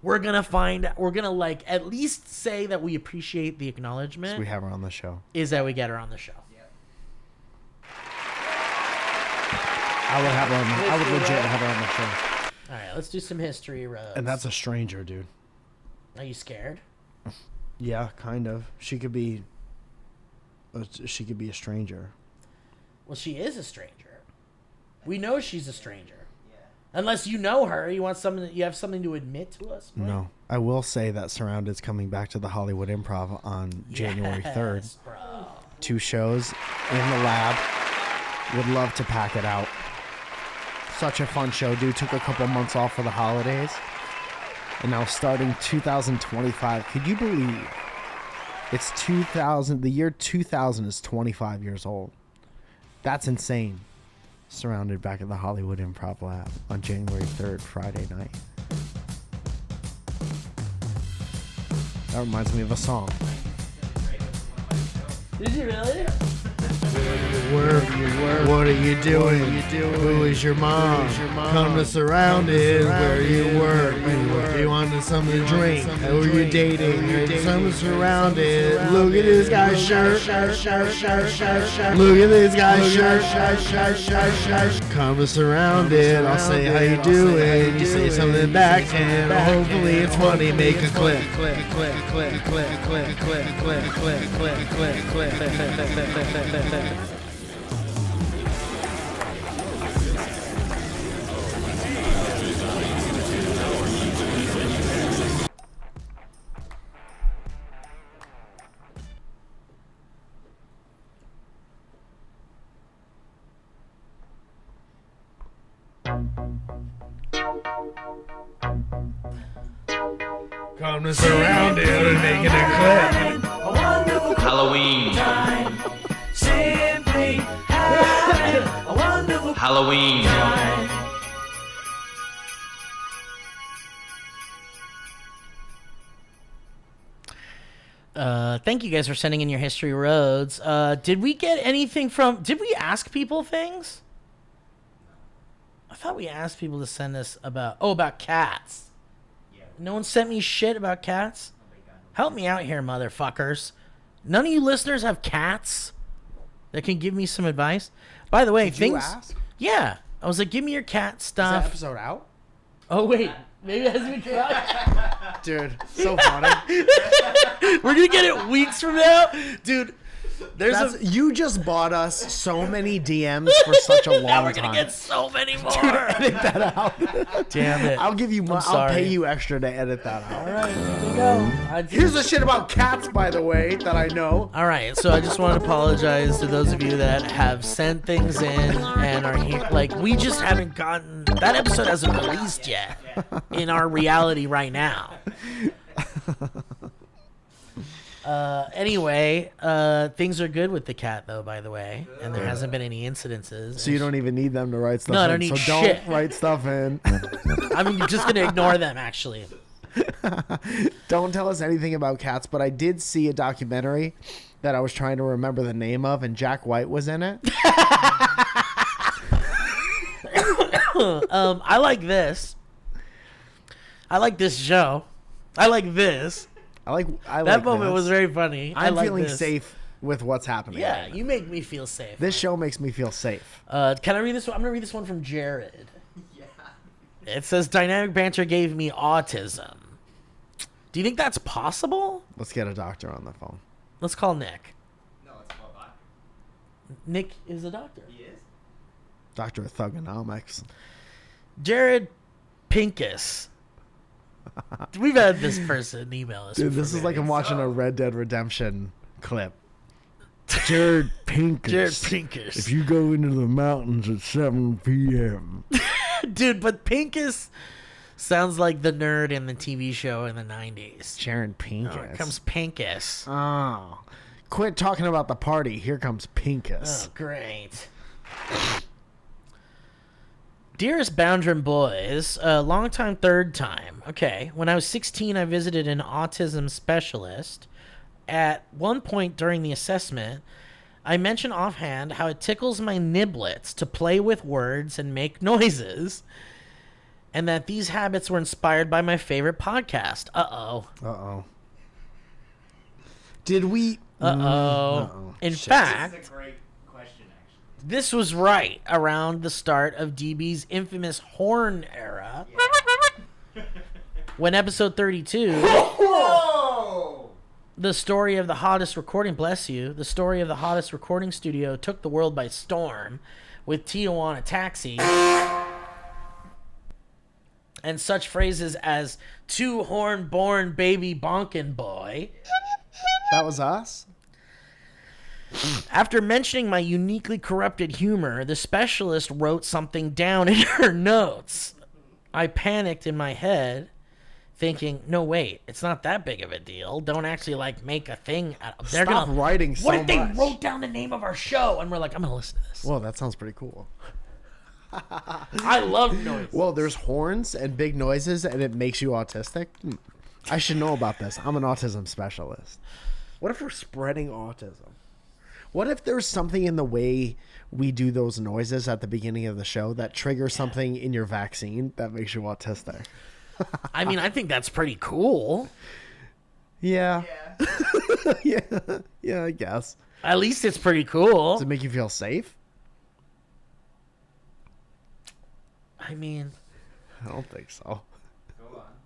we're going to like at least say that we appreciate the acknowledgement We have her on the show. is that we get her on the show. I would legit have her on the show. All right, let's do some history roads. And that's a stranger, dude. Are you scared? Yeah, kind of. She could be a stranger. Well, she is a stranger. We know she's a stranger. Unless you know her, you have something to admit to us. Mike? No. I will say that Surrounded's coming back to the Hollywood Improv on January 3rd. Yes, bro. 2 shows in the lab. Would love to pack it out. Such a fun show, dude. Took a couple months off for the holidays. And now starting 2025. Could you believe it's 2000? The year 2000 is 25 years old. That's insane. Surrounded back at the Hollywood Improv Lab on January 3rd, Friday night. That reminds me of a song. Did you really? What are you doing? Who is your mom? Come to Surrounded, where you work. You wanted something to drink. Who are you dating? Something Surrounded. Look at this guy's shirt. Look at this guy's shirt. Come to Surrounded. I'll say how you doing. You say something back, and hopefully it's funny. Make a click. Come to Surrounded and making a clip. Halloween. Halloween. Thank you guys for sending in your history roads. Did we get anything from? Did we ask people things? thought we asked people to send us about cats. Yeah. No one sent me shit about cats. Help me out here, motherfuckers. None of you listeners have cats that can give me some advice. By the way, Did you ask? Yeah, I was like, give me your cat stuff. Is that episode out? Oh wait, maybe it hasn't been out. Dude, so funny. We're gonna get it weeks from now, dude. You just bought us so many DMs for such a long time. Now we're gonna get so many more. Dude, edit that out. Damn it. I'll give you I'll pay you extra to edit that out. All right, here we go. Here's the shit about cats, by the way, that I know. All right, so I just want to apologize to those of you that have sent things in and are here. Like, we just haven't gotten that episode hasn't released yet in our reality right now. Anyway, things are good with the cat, though, by the way, and there hasn't been any incidences. So you don't even need them to write stuff in. No, I don't need shit. Don't write stuff in. I'm just going to ignore them, actually. Don't tell us anything about cats, but I did see a documentary that I was trying to remember the name of, and Jack White was in it. I like this. I like this show. I like this. That moment was very funny. I'm feeling safe with what's happening. Yeah, you make me feel safe. This show makes me feel safe. Can I read this one? I'm going to read this one from Jared. Yeah. It says, Dynamic Banter gave me autism. Do you think that's possible? Let's get a doctor on the phone. Let's call Nick. No, let's call a doctor. Nick is a doctor. He is? Doctor of Thugonomics. Jared Pincus. We've had this person email us. Dude, this is like I'm watching a Red Dead Redemption clip. Jared Pincus. Jared Pincus. If you go into the mountains at 7 p.m. Dude, but Pincus sounds like the nerd in the TV show in the 90s. Jared Pincus. Oh, here comes Pincus. Oh. Quit talking about the party. Here comes Pincus. Oh, great. Dearest Boundrin Boys, long time, third time. Okay. When I was 16, I visited an autism specialist. At one point during the assessment, I mentioned offhand how it tickles my niblets to play with words and make noises, and that these habits were inspired by my favorite podcast. Uh-oh. Did we... Uh-oh. In fact... This is a great question, actually. This was right around the start of DB's infamous horn era. Yeah. When episode 32... Whoa! The story of the hottest recording, bless you, the story of the hottest recording studio took the world by storm with Tijuana Taxi and such phrases as two-horn born baby bonkin' boy. That was us? After mentioning my uniquely corrupted humor, the specialist wrote something down in her notes. I panicked in my head, thinking, no, wait, it's not that big of a deal. Don't actually, make a thing. They're Stop writing so much. What if they wrote down the name of our show? And we're like, I'm going to listen to this. Whoa, that sounds pretty cool. I love noise. Well, there's horns and big noises, and it makes you autistic? I should know about this. I'm an autism specialist. What if we're spreading autism? What if there's something in the way we do those noises at the beginning of the show that triggers something in your vaccine that makes you autistic? I mean, I think that's pretty cool. Yeah. Yeah, I guess. At least it's pretty cool. Does it make you feel safe? I mean, I don't think so.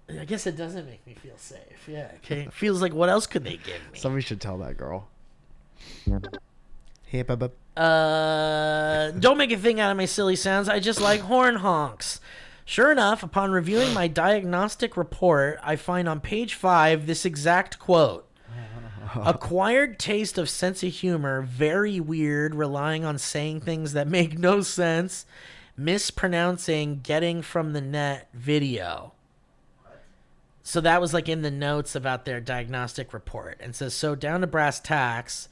I guess it doesn't make me feel safe. Yeah. Okay. Feels like, what else could they give me? Somebody should tell that girl. Hey, bub. Don't make a thing out of my silly sounds. I just like horn honks. Sure enough, upon reviewing my diagnostic report, I find on page 5 this exact quote. Acquired taste of sense of humor, very weird, relying on saying things that make no sense, mispronouncing getting from the net video. So that was in the notes about their diagnostic report. And says, so down to brass tacks,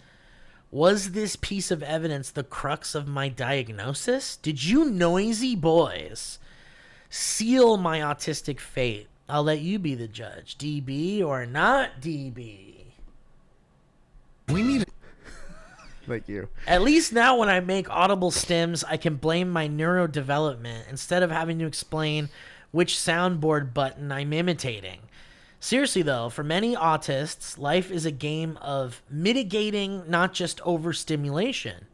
was this piece of evidence the crux of my diagnosis? Did you noisy boys seal my autistic fate? I'll let you be the judge. DB or not DB? We need... Thank you. At least now when I make audible stims, I can blame my neurodevelopment instead of having to explain which soundboard button I'm imitating. Seriously though, for many autists, life is a game of mitigating not just overstimulation,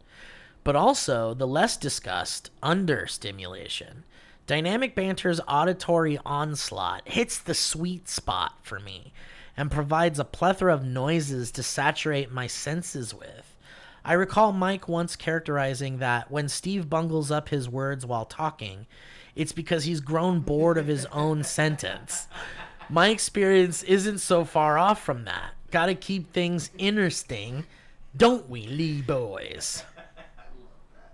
but also the less discussed understimulation. Dynamic Banter's auditory onslaught hits the sweet spot for me and provides a plethora of noises to saturate my senses with. I recall Mike once characterizing that when Steve bungles up his words while talking, it's because he's grown bored of his own sentence. My experience isn't so far off from that. Gotta keep things interesting, don't we, Lee boys?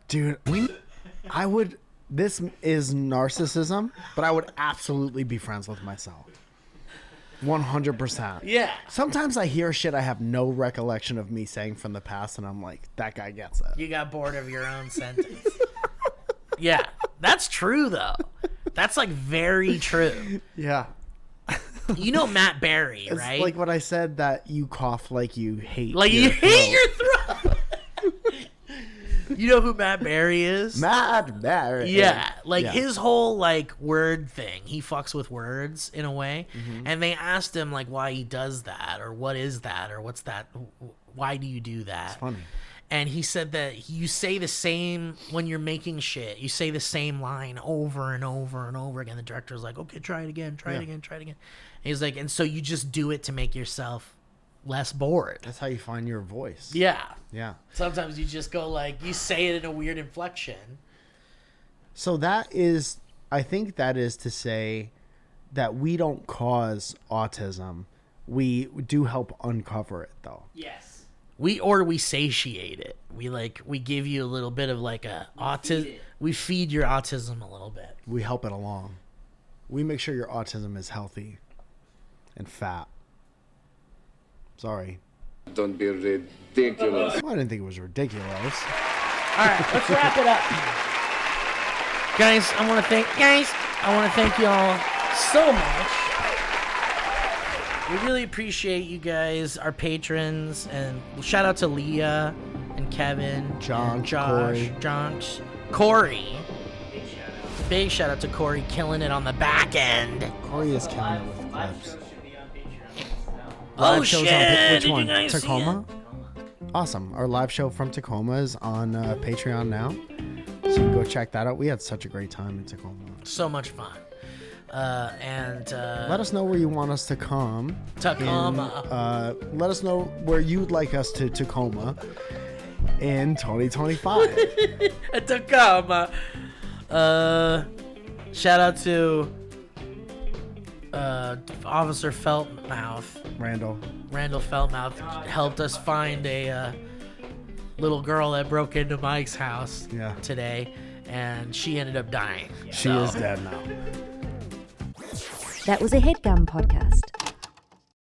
Dude, this is narcissism, but I would absolutely be friends with myself. 100%. Yeah. Sometimes I hear shit I have no recollection of me saying from the past, and I'm like, that guy gets it. You got bored of your own sentence. Yeah, that's true, though. That's, like, very true. Yeah. You know Matt Berry, It's right? like what I said, that you cough like you hate Like, your you hate throat. your throat. You know who Matt Berry is? Matt Berry. Yeah, like Yeah. his whole like word thing. He fucks with words in a way. And they asked him like why he does that or what is that or what's that? Why do you do that? It's funny. And he said that you say the same when you're making shit. You say the same line over and over and over again. The director's like, okay, try it again, try it again, try it again. And he's like, and so you just do it to make yourself less bored. That's how you find your voice. Yeah. Yeah. Sometimes you just go like, you say it in a weird inflection. So that is, I think that is to say that we don't cause autism. We do help uncover it, though. Yes. We satiate it. We give you a little bit of like a autism. We feed your autism a little bit. We help it along. We make sure your autism is healthy and fat. Sorry. Don't be ridiculous. Well, I didn't think it was ridiculous. All right, let's wrap it up. Guys, I want to thank you all so much. We really appreciate you guys, our patrons, and shout out to Leah and Kevin, John, and Josh, Corey. Jonks, Corey. Big shout out to Corey, killing it on the back end. Corey is killing it with Live clips. show should be on Patreon. Oh Live shows shit! on which Did one? you guys see Tacoma? it? Awesome. Our live show from Tacoma is on Patreon now. So you can go check that out. We had such a great time in Tacoma. So much fun. Let us know where you want us to come. Tacoma. Let us know where you'd like us to Tacoma in 2025. Tacoma. Shout out to Officer Feltmouth. Randall. Randall Feltmouth helped us find a little girl that broke into Mike's house today, and she ended up dying. She is dead now. That was a HeadGum podcast.